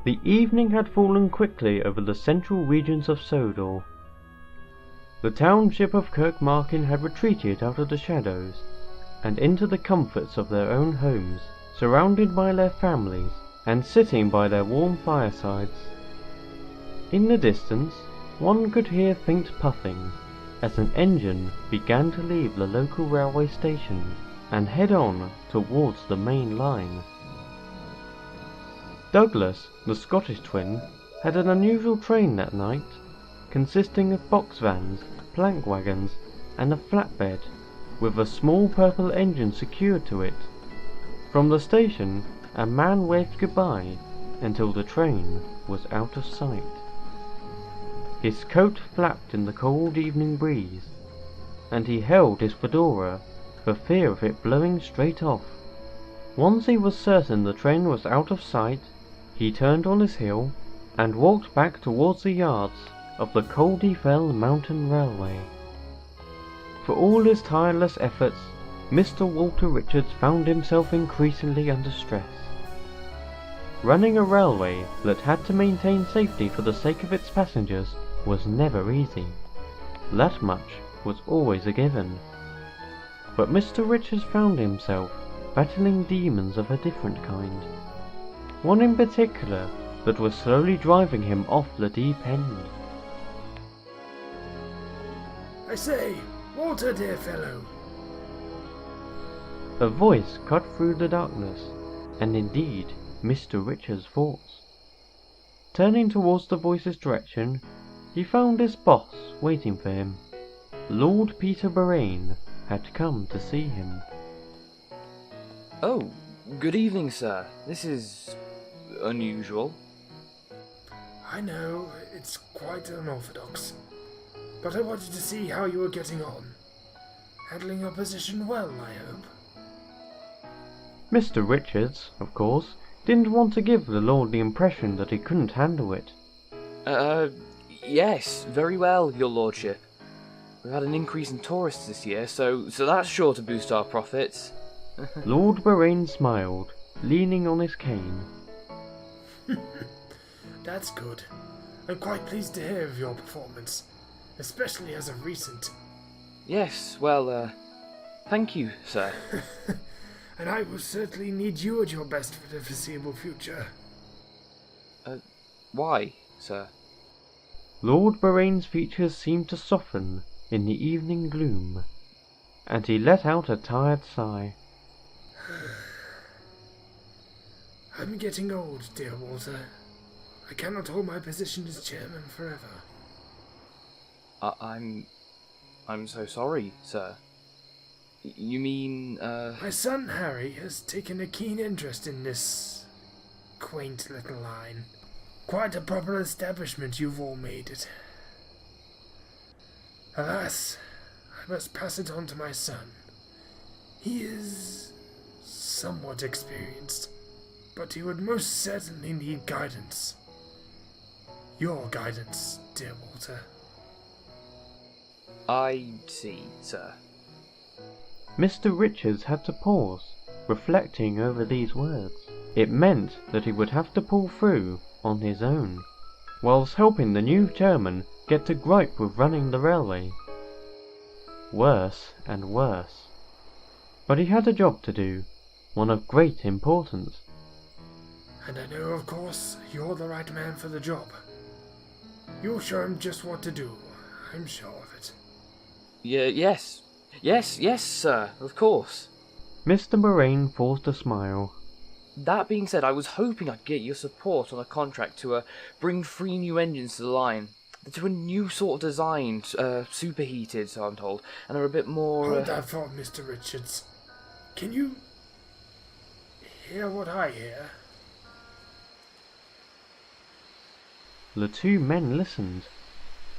The evening had fallen quickly over the central regions of Sodor. The township of Kirkmarkin had retreated out of the shadows, and into the comforts of their own homes, surrounded by their families, and sitting by their warm firesides. In the distance, one could hear faint puffing, as an engine began to leave the local railway station, and head on towards the main line. Douglas, the Scottish twin, had an unusual train that night, consisting of box vans, plank wagons, and a flatbed, with a small purple engine secured to it. From the station, a man waved goodbye until the train was out of sight. His coat flapped in the cold evening breeze, and he held his fedora for fear of it blowing straight off. Once he was certain the train was out of sight, he turned on his heel and walked back towards the yards of the Coldey Fell Mountain Railway. For all his tireless efforts, Mr. Walter Richards found himself increasingly under stress. Running a railway that had to maintain safety for the sake of its passengers was never easy. That much was always a given. But Mr. Richards found himself battling demons of a different kind. One in particular that was slowly driving him off the deep end. I say, Walter, dear fellow. A voice cut through the darkness, and indeed Mr. Richards' thoughts. Turning towards the voice's direction, he found his boss waiting for him. Lord Peter Boraine had come to see him. Oh, good evening, sir. This is unusual. I know, it's quite unorthodox. But I wanted to see how you were getting on. Handling your position well, I hope. Mr. Richards, of course, didn't want to give the Lord the impression that he couldn't handle it. Yes, very well, your lordship. We've had an increase in tourists this year, so that's sure to boost our profits. Lord Boraine smiled, leaning on his cane. That's good. I'm quite pleased to hear of your performance, especially as of recent. Yes, well, thank you, sir. And I will certainly need you at your best for the foreseeable future. Why, sir? Lord Boraine's features seemed to soften in the evening gloom, and he let out a tired sigh. I'm getting old, dear Walter. I cannot hold my position as chairman forever. I'm so sorry, sir. You mean, My son Harry has taken a keen interest in this quaint little line. Quite a proper establishment you've all made it. Alas, I must pass it on to my son. He is somewhat experienced, but he would most certainly need guidance. Your guidance, dear Walter. I see, sir. Mr. Richards had to pause, reflecting over these words. It meant that he would have to pull through on his own, whilst helping the new chairman get to gripe with running the railway. Worse and worse. But he had a job to do, one of great importance. And I know, of course, you're the right man for the job. You'll show him just what to do, I'm sure of it. Yes, sir, of course. Mr. Boraine forced a smile. That being said, I was hoping I'd get your support on a contract to bring 3 new engines to the line. They're to a new sort of design, superheated, so I'm told, and are a bit more... Hold that thought, Mr. Richards. Can you hear what I hear? The two men listened,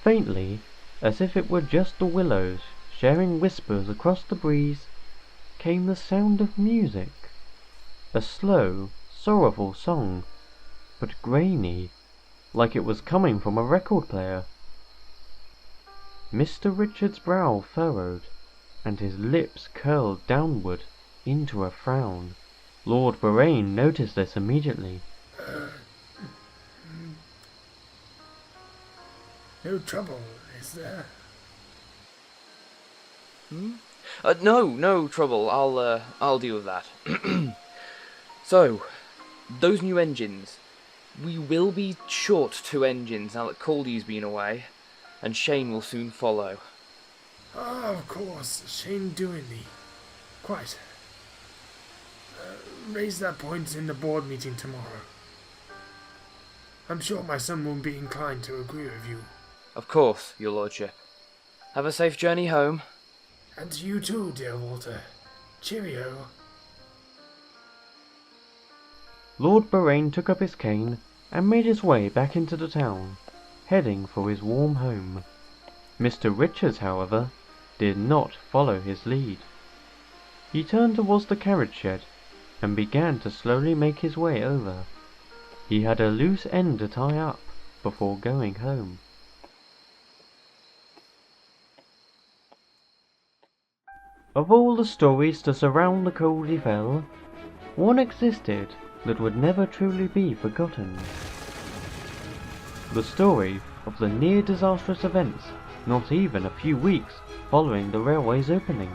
faintly, as if it were just the willows sharing whispers across the breeze, came the sound of music. A slow, sorrowful song, but grainy, like it was coming from a record player. Mr. Richards' brow furrowed, and his lips curled downward into a frown. Lord Boraine noticed this immediately. No trouble, is there? No trouble. I'll deal with that. So, those new engines. We will be short 2 engines now that Caldy's been away, and Shane will soon follow. Ah, of course, Shane Dewey. Quite. Raise that point in the board meeting tomorrow. I'm sure my son won't be inclined to agree with you. Of course, your lordship. Have a safe journey home. And to you too, dear Walter. Cheerio. Lord Boraine took up his cane and made his way back into the town, heading for his warm home. Mr. Richards, however, did not follow his lead. He turned towards the carriage shed and began to slowly make his way over. He had a loose end to tie up before going home. Of all the stories to surround the Caldy Fell, one existed that would never truly be forgotten. The story of the near disastrous events not even a few weeks following the railway's opening.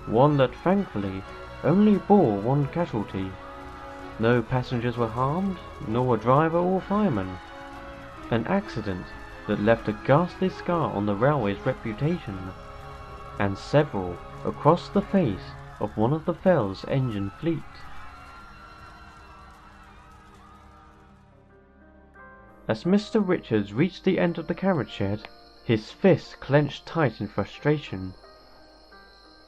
One that thankfully only bore one casualty. No passengers were harmed, nor a driver or fireman. An accident that left a ghastly scar on the railway's reputation, and several across the face of one of the Fell's engine fleet. As Mr. Richards reached the end of the carriage shed, his fists clenched tight in frustration.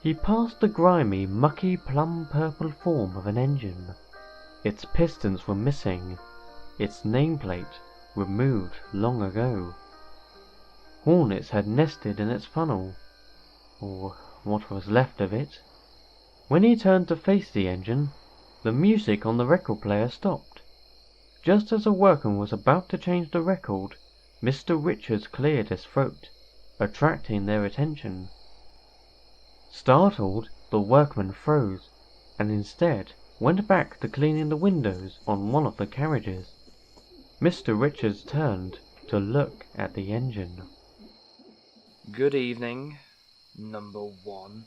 He passed the grimy, mucky, plum-purple form of an engine. Its pistons were missing, its nameplate removed long ago. Hornets had nested in its funnel, or what was left of it. When he turned to face the engine, the music on the record player stopped. Just as a workman was about to change the record, Mr. Richards cleared his throat, attracting their attention. Startled, the workman froze, and instead went back to cleaning the windows on one of the carriages. Mr. Richards turned to look at the engine. Good evening, number 1.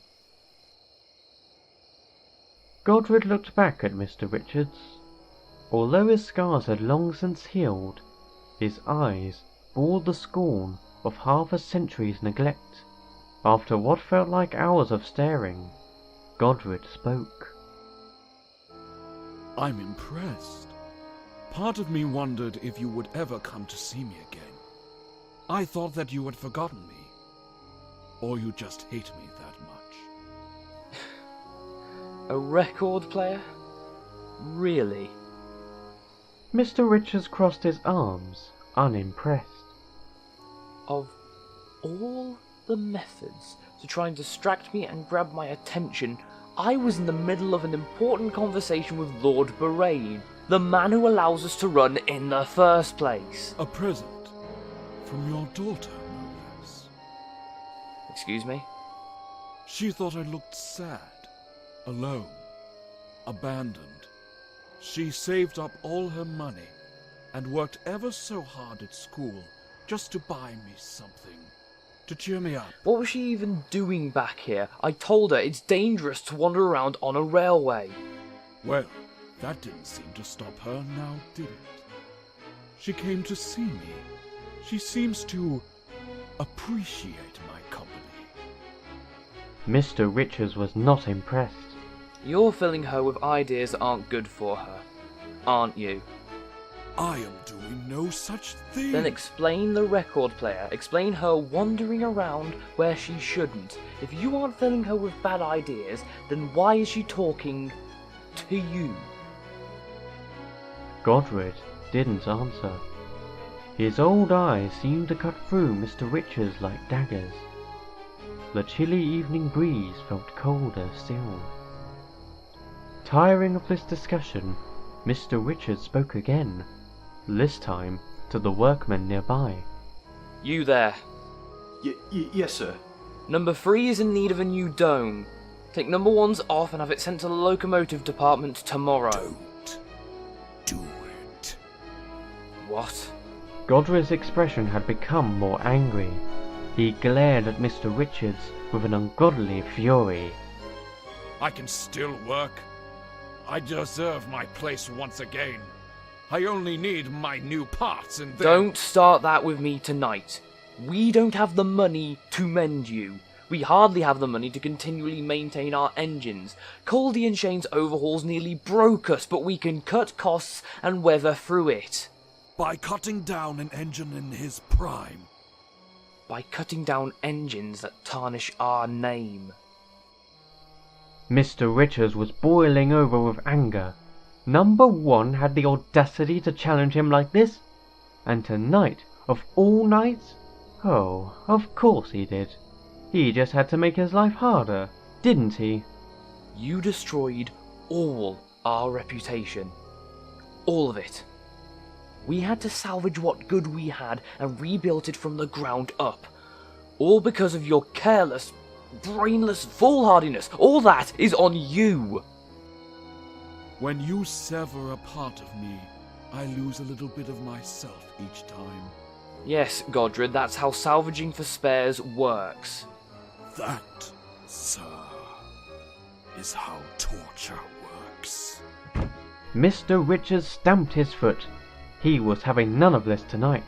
Godred looked back at Mr. Richards. Although his scars had long since healed, his eyes bore the scorn of half a century's neglect. After what felt like hours of staring, Godred spoke. I'm impressed. Part of me wondered if you would ever come to see me again. I thought that you had forgotten me. Or you just hate me that much. A record player? Really? Mr. Richards crossed his arms, unimpressed. Of all the methods to try and distract me and grab my attention, I was in the middle of an important conversation with Lord Boraine, the man who allows us to run in the first place. A present from your daughter, no less. Excuse me? She thought I looked sad, alone, abandoned. She saved up all her money and worked ever so hard at school just to buy me something, to cheer me up. What was she even doing back here? I told her it's dangerous to wander around on a railway. Well, that didn't seem to stop her now, did it? She came to see me. She seems to appreciate my company. Mr. Richards was not impressed. You're filling her with ideas that aren't good for her, aren't you? I am doing no such thing. Then explain the record player. Explain her wandering around where she shouldn't. If you aren't filling her with bad ideas, then why is she talking to you? Godred didn't answer. His old eyes seemed to cut through Mr. Richards like daggers. The chilly evening breeze felt colder still. Tiring of this discussion, Mr. Richards spoke again, this time to the workmen nearby. You there. Yes, sir. Number 3 is in need of a new dome. Take number 1's off and have it sent to the locomotive department tomorrow. Don't do it. What? Godric's expression had become more angry. He glared at Mr. Richards with an ungodly fury. I can still work. I deserve my place once again. I only need my new parts and then... Don't start that with me tonight. We don't have the money to mend you. We hardly have the money to continually maintain our engines. Caldy and Shane's overhauls nearly broke us, but we can cut costs and weather through it. By cutting down an engine in his prime. By cutting down engines that tarnish our name. Mr. Richards was boiling over with anger. Number 1 had the audacity to challenge him like this? And tonight, of all nights? Oh, of course he did. He just had to make his life harder, didn't he? You destroyed all our reputation. All of it. We had to salvage what good we had and rebuild it from the ground up. All because of your careless, brainless foolhardiness. All that is on you. When you sever a part of me, I lose a little bit of myself each time. Yes, Godred, that's how salvaging for spares works. That, sir, is how torture works. Mr. Richards stamped his foot. He was having none of this tonight.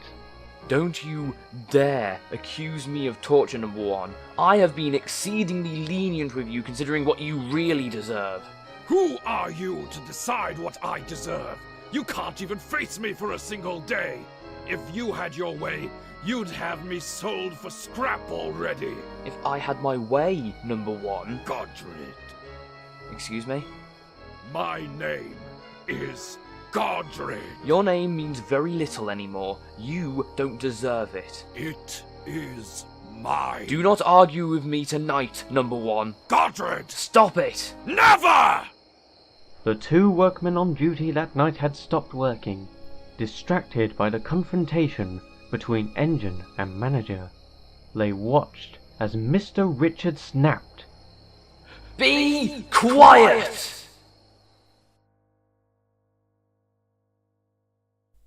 Don't you dare accuse me of torture, number 1. I have been exceedingly lenient with you considering what you really deserve. Who are you to decide what I deserve? You can't even face me for a single day. If you had your way, you'd have me sold for scrap already. If I had my way, number 1. Godred. Excuse me? My name is Godred. Your name means very little anymore. You don't deserve it. It is mine. Do not argue with me tonight, number 1. Godred! Stop it! Never! The 2 workmen on duty that night had stopped working, distracted by the confrontation between engine and manager. They watched as Mr. Richards snapped. Be quiet!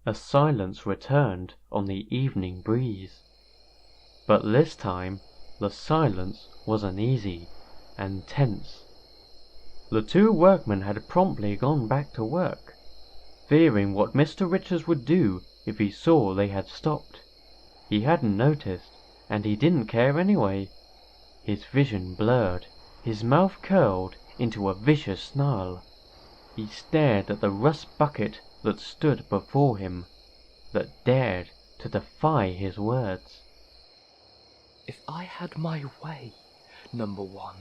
A silence returned on the evening breeze. But this time, the silence was uneasy and tense. The 2 workmen had promptly gone back to work, fearing what Mr. Richards would do if he saw they had stopped. He hadn't noticed, and he didn't care anyway. His vision blurred, his mouth curled into a vicious snarl. He stared at the rust bucket that stood before him, that dared to defy his words. If I had my way, number 1.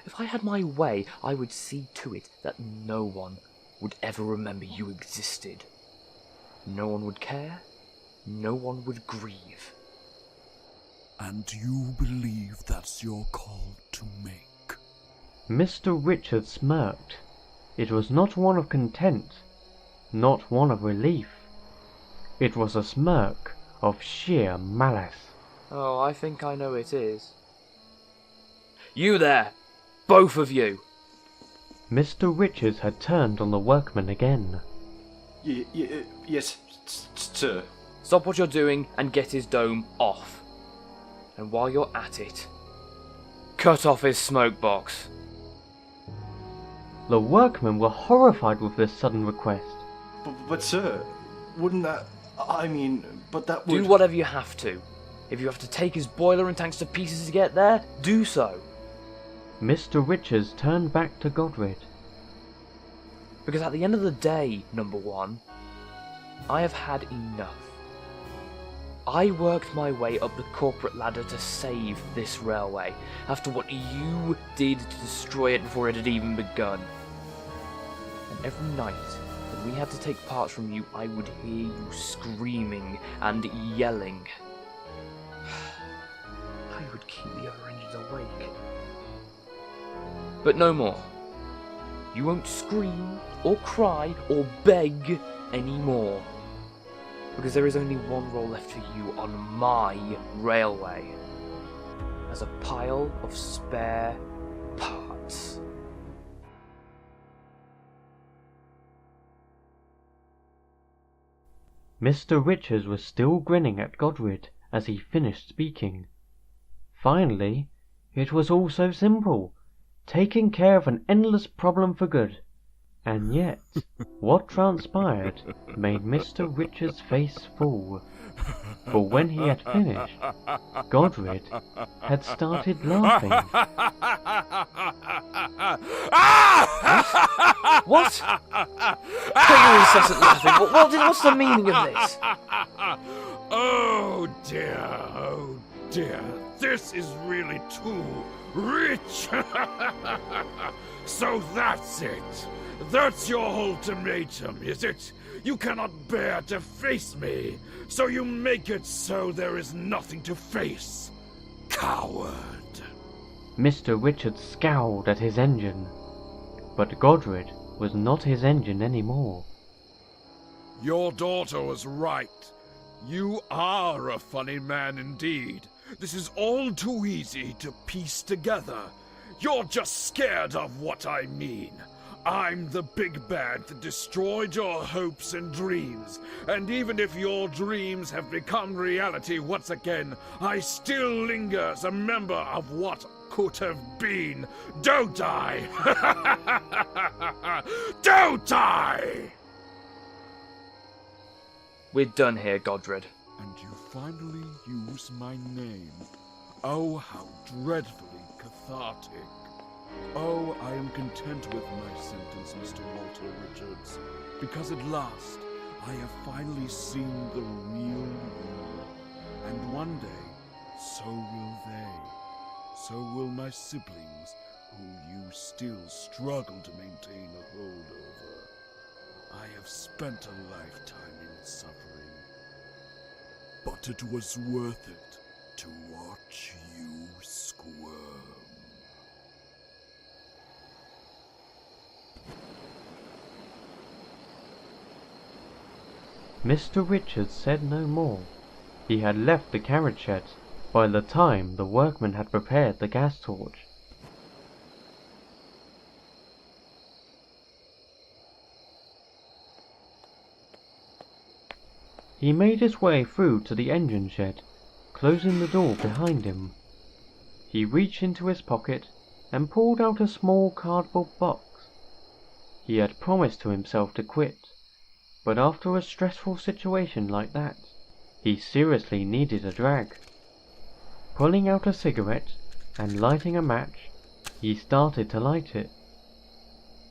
If I had my way, I would see to it that no one would ever remember you existed. No one would care, no one would grieve. And you believe that's your call to make? Mr. Richards smirked. It was not one of content, not one of relief. It was a smirk of sheer malice. Oh, I think I know it is. You there! Both of you! Mr. Richards had turned on the workmen again. Yes, sir. Stop what you're doing and get his dome off. And while you're at it, cut off his smoke box. The workmen were horrified with this sudden request. But sir, wouldn't that... I mean, but that would... Do whatever you have to. If you have to take his boiler and tanks to pieces to get there, do so. Mr. Richards turned back to Godred. Because at the end of the day, number 1, I have had enough. I worked my way up the corporate ladder to save this railway, after what you did to destroy it before it had even begun. And every night, when we had to take parts from you, I would hear you screaming and yelling. I would keep the other engines awake. But no more. You won't scream, or cry, or beg anymore. Because there is only one role left for you on my railway. As a pile of spare parts. Mr. Richards was still grinning at Godred as he finished speaking. Finally, it was all so simple, taking care of an endless problem for good. And yet, what transpired made Mr. Richards' face fall. For when he had finished, Godred had started laughing. What? Don't you incessant laughing. What's the meaning of this? Oh dear, this is really too rich. So that's it. That's your ultimatum, is it? You cannot bear to face me, so you make it so there is nothing to face. Coward. Mr. Richards scowled at his engine, but Godred was not his engine anymore. Your daughter was right. You are a funny man indeed. This is all too easy to piece together. You're just scared of what I mean. I'm the big bad that destroyed your hopes and dreams. And even if your dreams have become reality once again, I still linger as a member of what could have been. Don't I? Don't I? We're done here, Godred. And you finally use my name. Oh, how dreadfully cathartic. Oh, I am content with my sentence, Mr. Walter Richards, because at last I have finally seen the real you. And one day, so will they. So will my siblings, who you still struggle to maintain a hold over. I have spent a lifetime in suffering, but it was worth it to watch you squirm. Mr. Richards said no more. He had left the carriage shed by the time the workmen had prepared the gas torch. He made his way through to the engine shed, closing the door behind him. He reached into his pocket and pulled out a small cardboard box. He had promised to himself to quit, but after a stressful situation like that, he seriously needed a drag. Pulling out a cigarette and lighting a match, he started to light it.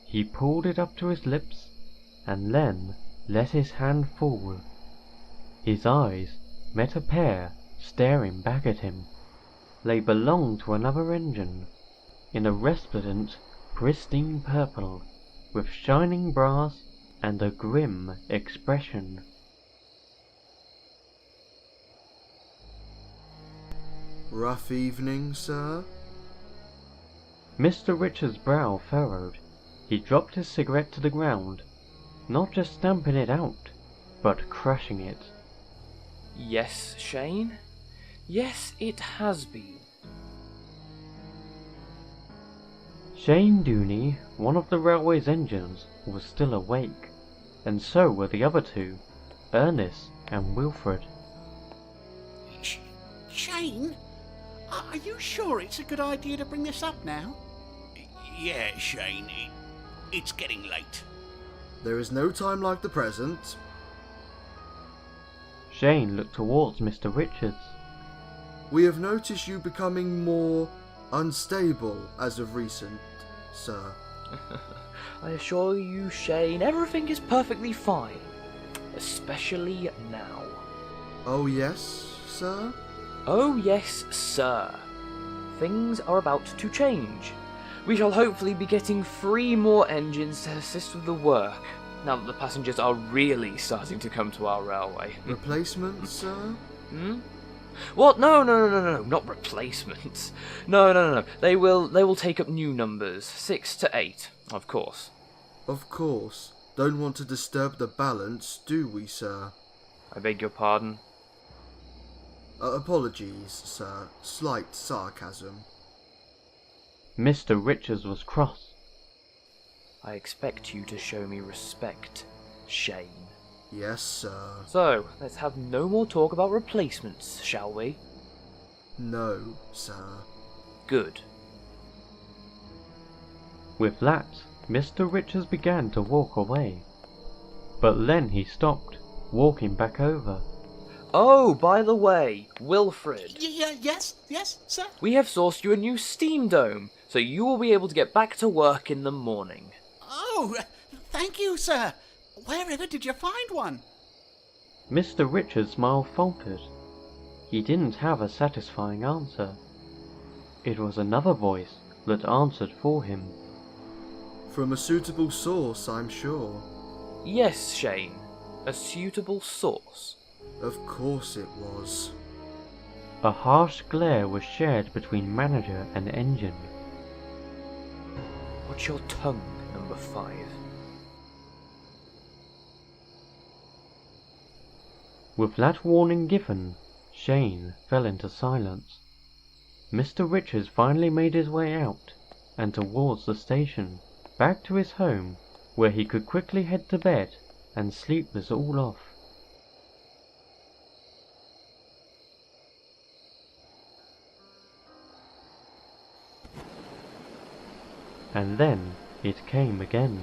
He pulled it up to his lips and then let his hand fall. His eyes met a pair staring back at him. They belonged to another engine, in a resplendent, pristine purple, with shining brass and a grim expression. Rough evening, sir? Mr. Richards' brow furrowed. He dropped his cigarette to the ground, not just stamping it out, but crushing it. Yes, Shane? Yes, it has been. Shane Dooney, one of the railway's engines, was still awake, and so were the other two, Ernest and Wilfred. Shane? Are you sure it's a good idea to bring this up now? Yeah, Shane, it's getting late. There is no time like the present. Shane looked towards Mr. Richards. We have noticed you becoming more unstable as of recent, sir. I assure you, Shane, everything is perfectly fine. Especially now. Oh yes, sir? Oh yes, sir. Things are about to change. We shall hopefully be getting 3 more engines to assist with the work, now that the passengers are really starting to come to our railway. Replacements, sir? Hmm? What? No, not replacements. No. They will take up new numbers, 6 to 8, of course. Of course. Don't want to disturb the balance, do we, sir? I beg your pardon? Apologies, sir. Slight sarcasm. Mr. Richards was cross. I expect you to show me respect, Shane. Yes, sir. So, let's have no more talk about replacements, shall we? No, sir. Good. With that, Mr. Richards began to walk away. But then he stopped, walking back over. Oh, by the way, Wilfred, Yes, sir. we have sourced you a new steam dome, so you will be able to get back to work in the morning. Oh, thank you, sir. Wherever did you find one? Mr. Richards' smile faltered. He didn't have a satisfying answer. It was another voice that answered for him. From a suitable source, I'm sure. Yes, Shane, a suitable source. Of course it was. A harsh glare was shared between manager and engine. Watch your tongue, number 5. With that warning given, Shane fell into silence. Mr. Richards finally made his way out and towards the station, back to his home, where he could quickly head to bed and sleep this all off. And then it came again,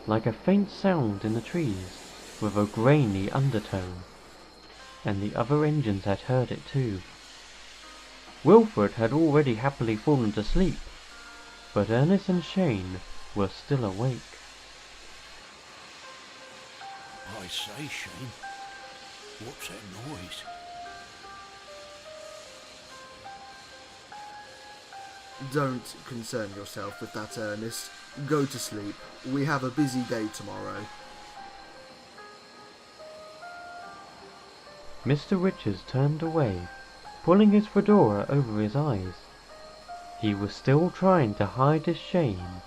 like a faint sound in the trees, with a grainy undertone, and the other engines had heard it too. Wilfred had already happily fallen to sleep, but Ernest and Shane were still awake. I say, Shane, what's that noise? Don't concern yourself with that, Ernest. Go to sleep. We have a busy day tomorrow. Mr. Richards turned away, pulling his fedora over his eyes. He was still trying to hide his shame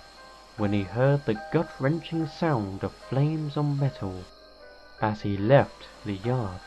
when he heard the gut-wrenching sound of flames on metal as he left the yard.